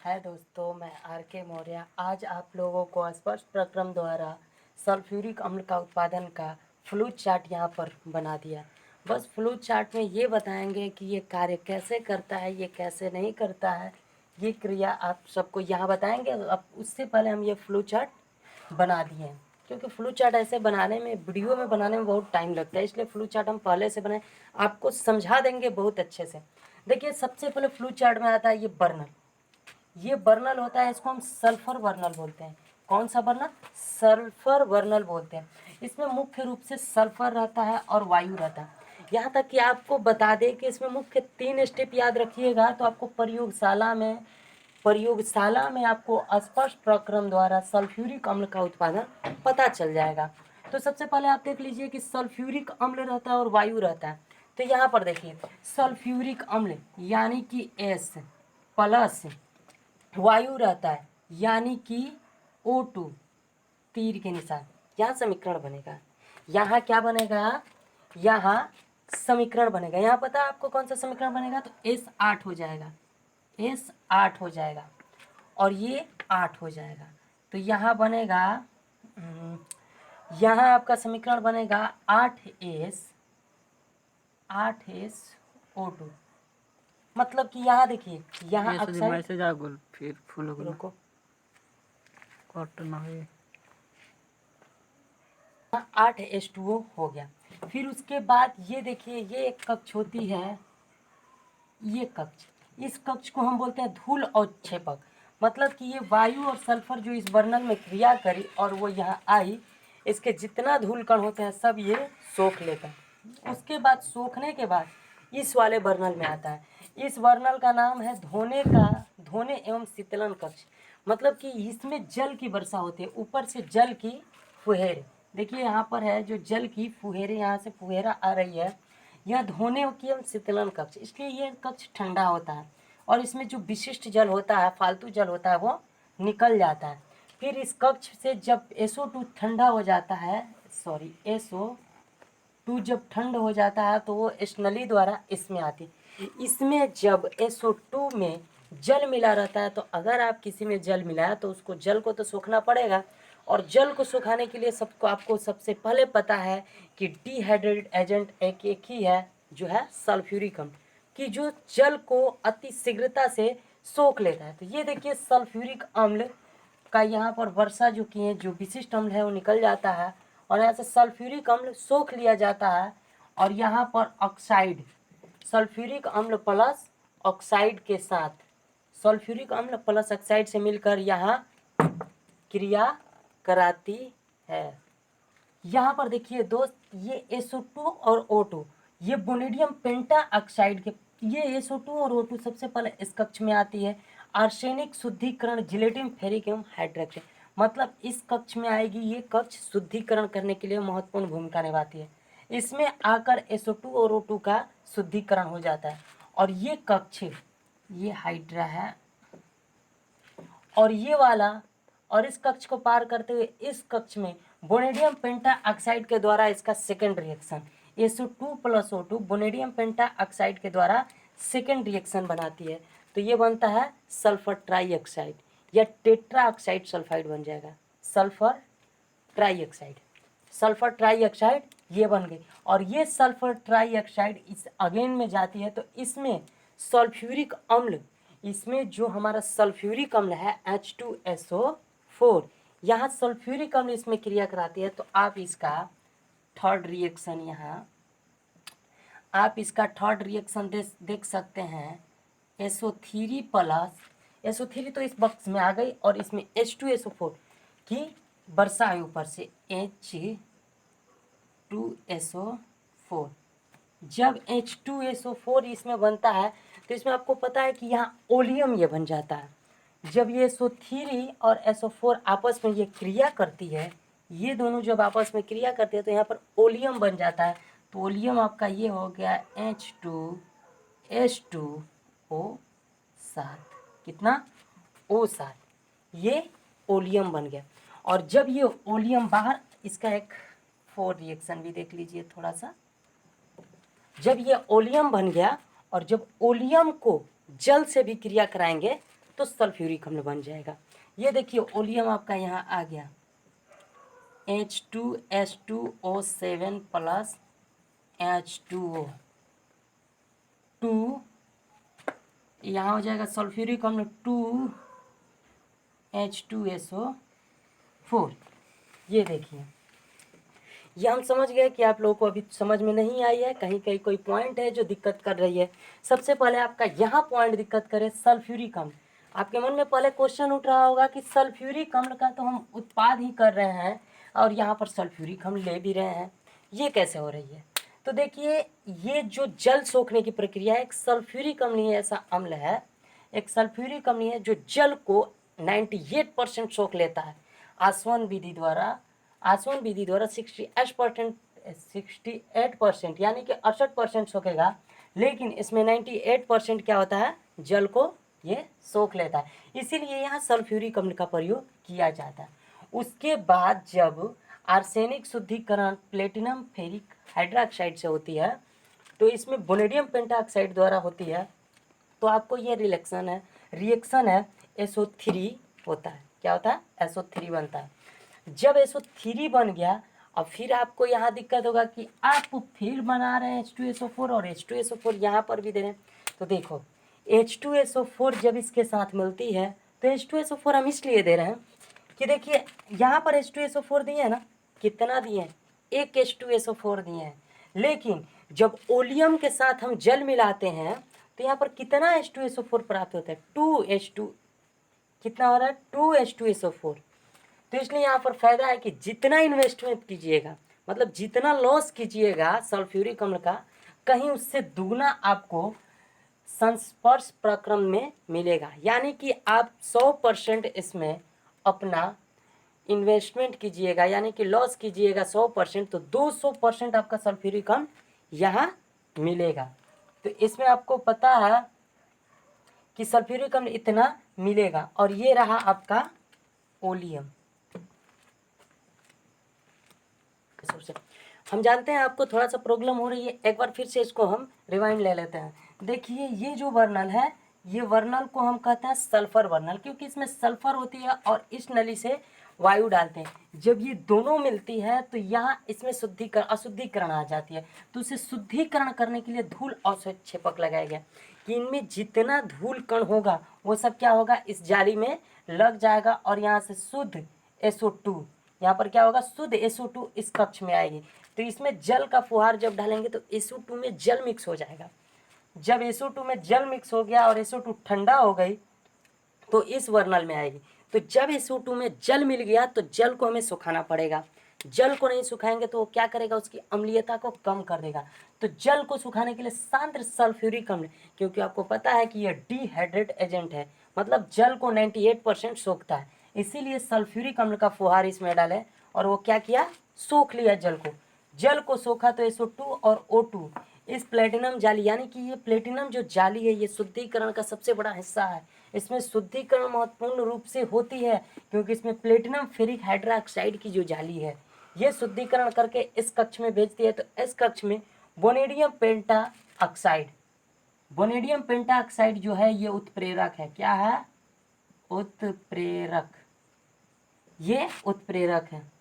है दोस्तों, मैं आर के मौर्य आज आप लोगों को स्पष्ट प्रक्रम द्वारा सल्फ्यूरिक अम्ल का उत्पादन का फ्लो चार्ट यहाँ पर बना दिया। बस फ्लो चार्ट में ये बताएंगे कि ये कार्य कैसे करता है, ये कैसे नहीं करता है, ये क्रिया आप सबको यहाँ बताएंगे। अब उससे पहले हम ये फ्लो चार्ट बना दिए हैं, क्योंकि फ्लो चार्ट ऐसे बनाने में, वीडियो में बनाने में बहुत टाइम लगता है, इसलिए फ्लो चार्ट हम पहले से बनाए, आपको समझा देंगे बहुत अच्छे से। देखिए, सबसे पहले फ्लो चार्ट में आता है ये बर्नल। ये बर्नल होता है, इसको हम सल्फर बर्नल बोलते हैं। कौन सा बर्नल? सल्फर बर्नल बोलते हैं। इसमें मुख्य रूप से सल्फर रहता है और वायु रहता है। यहाँ तक कि आपको बता दें कि इसमें मुख्य 3 स्टेप याद रखिएगा, तो आपको प्रयोगशाला में आपको स्पष्ट प्रक्रम द्वारा सल्फ्यूरिक अम्ल का उत्पादन पता चल जाएगा। तो सबसे पहले आप देख लीजिए कि सल्फ्यूरिक अम्ल रहता है और वायु रहता है। तो यहाँ पर देखिए, सल्फ्यूरिक अम्ल यानी कि एस प्लस वायु रहता है यानी कि O2, तीर के निशान, यहाँ समीकरण बनेगा। यहाँ क्या बनेगा? यहाँ समीकरण बनेगा। यहाँ पता है आपको कौन सा समीकरण बनेगा? तो S8 हो जाएगा, S8 हो जाएगा और ये 8 हो जाएगा। तो यहाँ बनेगा, यहाँ आपका समीकरण बनेगा 8S O2। मतलब कि यहाँ देखिए, यहाँ ऑक्साइड, मैसेज आ गल फिर फुल हो गल रुको, कट ना हो 8H2O हो गया। फिर उसके बाद ये देखिए, ये एक कक्ष होती है, ये कक्ष, इस कक्ष को हम बोलते हैं धूल अवक्षेपक। मतलब कि ये वायु और सल्फर जो इस बर्नल में क्रिया करी और वो यहाँ आई, इसके जितना धूल कण होते हैं सब ये सोख लेता है। उसके बाद सोखने के बाद इस वाले बर्नल में आता है। इस बर्नल का नाम है धोने एवं शीतलन कक्ष। मतलब कि इसमें जल की वर्षा होती है, ऊपर से जल की फुहेर, देखिए यहाँ पर है जो जल की फुहेरें, यहाँ से फुहेरा आ रही है, यह धोने की एवं शीतलन कक्ष। इसलिए ये कक्ष ठंडा होता है और इसमें जो विशिष्ट जल होता है, फालतू जल होता है, वो निकल जाता है। फिर इस कक्ष से जब SO2 ठंडा हो जाता है, SO2 जब ठंड हो जाता है तो वो इस नली द्वारा इसमें आती है। इसमें जब SO2 में जल मिला रहता है, तो अगर आप किसी में जल मिलाया तो उसको, जल को तो सोखना पड़ेगा, और जल को सुखाने के लिए सबको, आपको सबसे पहले पता है कि डिहाइड्रेट एजेंट एक ही है, जो है सल्फ्यूरिक अम्ल, कि जो जल को अति शीघ्रता से सोख लेता है। तो ये देखिए, सल्फ्यूरिक अम्ल का यहाँ पर वर्षा जो की है, जो विशिष्ट अम्ल है वो निकल जाता है और यहाँ से सल्फ्यूरिक अम्ल सोख लिया जाता है। और यहाँ पर ऑक्साइड, सल्फ्यूरिक अम्ल प्लस ऑक्साइड के साथ, सल्फ्यूरिक अम्ल प्लस ऑक्साइड से मिलकर यहाँ क्रिया कराती है। यहाँ पर देखिए दोस्त, ये SO2 और O2, ये बोनेडियम पेंटा ऑक्साइड के, ये SO2 और O2 सबसे पहले इस कक्ष में आती है। आर्सेनिक शुद्धिकरण, जिलेटिन, फेरिक एवं हाइड्रोक्साइड, मतलब इस कक्ष में आएगी। ये कक्ष शुद्धिकरण करने के लिए महत्वपूर्ण भूमिका निभाती है। इसमें आकर SO2 और O2 का शुद्धिकरण हो जाता है। और ये कक्ष, ये हाइड्रा है और ये वाला, और इस कक्ष को पार करते हुए इस कक्ष में बोनेडियम पेंटा ऑक्साइड के द्वारा इसका second reaction, SO2 + O2 vanadium penta oxide के द्वारा सेकेंड रिएक्शन बनाती है। तो ये बनता है सल्फर ट्राईऑक्साइड या टेट्रा ऑक्साइड सल्फाइड बन जाएगा। सल्फर ट्राईऑक्साइड, सल्फर ट्राईऑक्साइड ये बन गई। और ये सल्फर ट्राईऑक्साइड इस अगेन में जाती है, तो इसमें सल्फ्यूरिक अम्ल, इसमें जो हमारा सल्फ्यूरिक अम्ल है H2SO4, यहाँ सल्फ्यूरिक अम्ल इसमें क्रिया कराती है। तो आप इसका थर्ड रिएक्शन, यहाँ आप इसका थर्ड रिएक्शन देख सकते हैं। SO3 प्लस, SO3 तो इस बॉक्स में आ गई और इसमें H2SO4 की वर्षा है ऊपर से, H2SO4। जब H2SO4 इसमें बनता है तो इसमें आपको पता है कि यहाँ ओलियम ये बन जाता है। जब ये SO3 और SO4 आपस में ये क्रिया करती है, ये दोनों जब आपस में क्रिया करते हैं तो यहाँ पर ओलियम बन जाता है। तो ओलियम आपका ये हो गया H2O7, कितना? O7, ये ओलियम बन गया। और जब ये ओलियम बाहर, इसका एक 4 रिएक्शन भी देख लीजिए थोड़ा सा। जब ये ओलियम बन गया और जब ओलियम को जल से भी क्रिया कराएंगे तो सल्फ्यूरिक अम्ल बन जाएगा। ये देखिए ओलियम आपका यहाँ आ गया H2S2O7 प्लस H2O 2, यहाँ हो जाएगा सल्फ्यूरिक अम्ल 2H2SO4। ये देखिए, ये हम समझ गए कि आप लोगों को अभी समझ में नहीं आई है, कहीं कहीं कोई पॉइंट है जो दिक्कत कर रही है। सबसे पहले आपका यहाँ पॉइंट दिक्कत करे सल्फ्यूरिक अम्ल। आपके मन में पहले क्वेश्चन उठ रहा होगा कि सल्फ्यूरिक अम्ल का तो हम उत्पाद ही कर रहे हैं और यहाँ पर सल्फ्यूरिक अम्ल ले भी रहे हैं, ये कैसे हो रही है? तो देखिए, ये जो जल सोखने की प्रक्रिया है, एक सल्फ्यूरिक अम्लीय ऐसा अम्ल है, एक सल्फ्यूरिक अम्ल है जो जल को 98% सोख लेता है। आसवन विधि द्वारा 68% यानी कि 68% सोखेगा, लेकिन इसमें 98% क्या होता है, जल को ये सोख लेता है, इसीलिए यहाँ सल्फ्यूरिक अम्ल का प्रयोग किया जाता है। उसके बाद जब आर्सेनिक शुद्धिकरण प्लेटिनम फेरिक हाइड्रोक्साइड से होती है, तो इसमें बोनेडियम पेंटाऑक्साइड द्वारा होती है, तो आपको ये रिएक्शन है SO3 होता है। क्या होता है? SO3 बनता है। जब SO3 बन गया, अब फिर आपको यहाँ दिक्कत होगा कि आप फिर बना रहे हैं H2SO4 और H2SO4 यहाँ पर भी दे रहे हैं। तो देखो H2SO4 जब इसके साथ मिलती है तो H2SO4 हम इसलिए दे रहे हैं कि देखिए यहाँ पर H2SO4 दिए हैं ना, कितना दिए हैं? एक H2SO4 दिए हैं, लेकिन जब ओलियम के साथ हम जल मिलाते हैं तो यहाँ पर कितना H2SO4 प्राप्त होता है? 2H2, कितना हो रहा है? 2H2SO4। तो इसलिए यहाँ पर फायदा है कि जितना इन्वेस्टमेंट कीजिएगा, मतलब जितना लॉस कीजिएगा सल्फ्यूरिक अम्ल का, कहीं उससे दुगना आपको संस्पर्श प्रक्रम में मिलेगा। यानी कि आप 100% इसमें अपना इन्वेस्टमेंट कीजिएगा, यानी कि लॉस कीजिएगा 100%, तो 200% आपका सल्फ्यूरिक अम्ल यहाँ मिलेगा। तो इसमें आपको पता है कि सल्फ्यूरिक अम्ल इतना मिलेगा। और ये रहा आपका ओलियम। हम जानते हैं आपको थोड़ा सा प्रॉब्लम हो रही है, एक बार फिर से इसको हम रिवाइंड ले लेते हैं। देखिए ये जो वर्नल है, ये वर्नल को हम कहते हैं सल्फर वर्नल, क्योंकि इसमें सल्फर होती है और इस नली से वायु डालते हैं। जब ये दोनों मिलती है तो यहाँ इसमें अशुद्धिकरण आ जाती है। तो उसे शुद्धिकरण करने के लिए धूल अवक्षेपक लगाया गया कि इनमें जितना धूल कण होगा वो सब क्या होगा, इस जाली में लग जाएगा और यहाँ से शुद्ध SO2, यहाँ पर क्या होगा, शुद्ध SO2 इस कक्ष में आएगी। तो इसमें जल का फुहार जब डालेंगे तो SO2 में जल मिक्स हो जाएगा। जब SO2 में जल मिक्स हो गया और SO2 ठंडा हो गई तो इस वर्नल में आएगी। तो जब SO2 में जल मिल गया तो जल को हमें सुखाना पड़ेगा। जल को नहीं सुखाएंगे तो वो क्या करेगा, उसकी अम्लीयता को कम कर देगा। तो जल को सुखाने के लिए सांद्र सल्फ्यूरिक अम्ल, क्योंकि आपको पता है कि यह डिहाइड्रेट एजेंट है, मतलब जल को 98% सोखता है, इसीलिए सल्फ्यूरिक अम्ल का फुहार इसमें डाले और वो क्या किया, सोख लिया जल को। जल को सोखा तो SO2 और O2 इस प्लेटिनम जाली, यानी कि ये प्लेटिनम जो जाली है ये शुद्धिकरण का सबसे बड़ा हिस्सा है। इसमें शुद्धिकरण महत्वपूर्ण रूप से होती है क्योंकि इसमें प्लेटिनम फेरिक हाइड्रोक्साइड की जो जाली है ये शुद्धिकरण करके इस कक्ष में भेजती है। तो इस कक्ष में बोनेडियम पेंटा ऑक्साइड, बोनेडियम पेंटा ऑक्साइड जो है ये उत्प्रेरक है। क्या है? उत्प्रेरक। ये उत्प्रेरक है।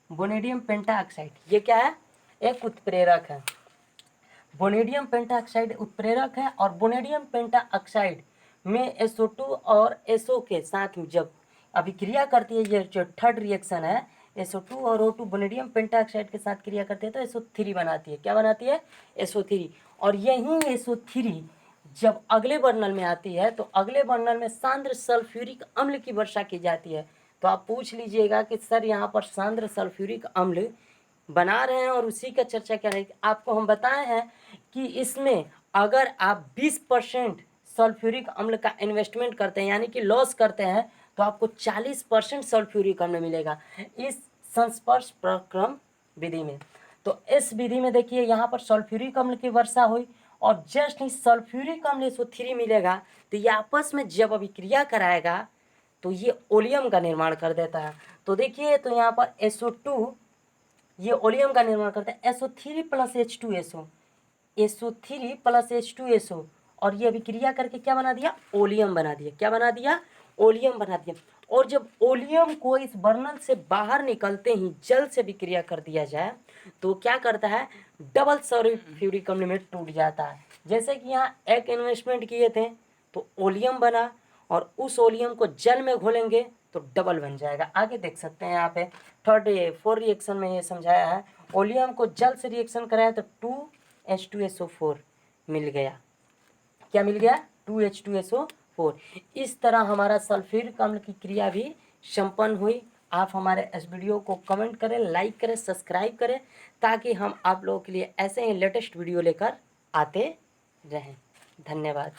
बोनेडियम पेंटा ऑक्साइड ये क्या है? एक उत्प्रेरक है। बोनेडियम पेंटा ऑक्साइड उत्प्रेरक है और बोनेडियम पेंटा ऑक्साइड में SO2 और SO के साथ में जब अभिक्रिया करती है, ये जो थर्ड रिएक्शन है, SO2 और O2 बोनेडियम पेंटा ऑक्साइड के साथ क्रिया करते हैं तो SO3 बनाती है। क्या बनाती है? SO3। और यही SO3 जब अगले बर्नल में आती है तो अगले बर्नल में सांद्र सल्फ्यूरिक अम्ल की वर्षा की जाती है। तो आप पूछ लीजिएगा कि सर यहाँ पर सांद्र सल्फ्यूरिक अम्ल बना रहे हैं और उसी का चर्चा कर रहे हैं। आपको हम बताए हैं कि इसमें अगर आप 20% सल्फ्यूरिक अम्ल का इन्वेस्टमेंट करते हैं, यानी कि लॉस करते हैं, तो आपको 40% सल्फ्यूरिक अम्ल मिलेगा इस संस्पर्श प्रक्रम विधि में। तो इस विधि में देखिए यहाँ पर सल्फ्यूरिक अम्ल की वर्षा हुई और जस्ट ही सल्फ्यूरिक अम्ल SO3 मिलेगा, तो ये आपस में जब अभिक्रिया कराएगा तो ये ओलियम का निर्माण कर देता है। तो देखिए, तो यहाँ पर SO2 ये ओलियम का निर्माण करता है, SO3 plus H2SO, SO3 plus H2SO और ये अभिक्रिया करके क्या बना दिया, ओलियम बना दिया। क्या बना दिया, ओलियम बना दिया। और जब ओलियम को इस बर्नल से बाहर निकलते ही जल से विक्रिया कर दिया जाए तो क्या करता है, डबल सल्फ्यूरिक अम्ल में टूट जाता है। जैसे कि यहाँ एक इन्वेस्टमेंट किए थे तो ओलियम बना, और उस ओलियम को जल में घोलेंगे तो डबल बन जाएगा। आगे देख सकते हैं यहाँ पे थर्ड 4 रिएक्शन में ये समझाया है। ओलियम को जल से रिएक्शन कराया तो 2H2SO4 मिल गया। क्या मिल गया, 2H2SO4। इस तरह हमारा सल्फ्यूरिक अम्ल की क्रिया भी संपन्न हुई। आप हमारे इस वीडियो को कमेंट करें, लाइक करें, सब्सक्राइब करें, ताकि हम आप लोगों के लिए ऐसे ही लेटेस्ट वीडियो लेकर आते रहें। धन्यवाद।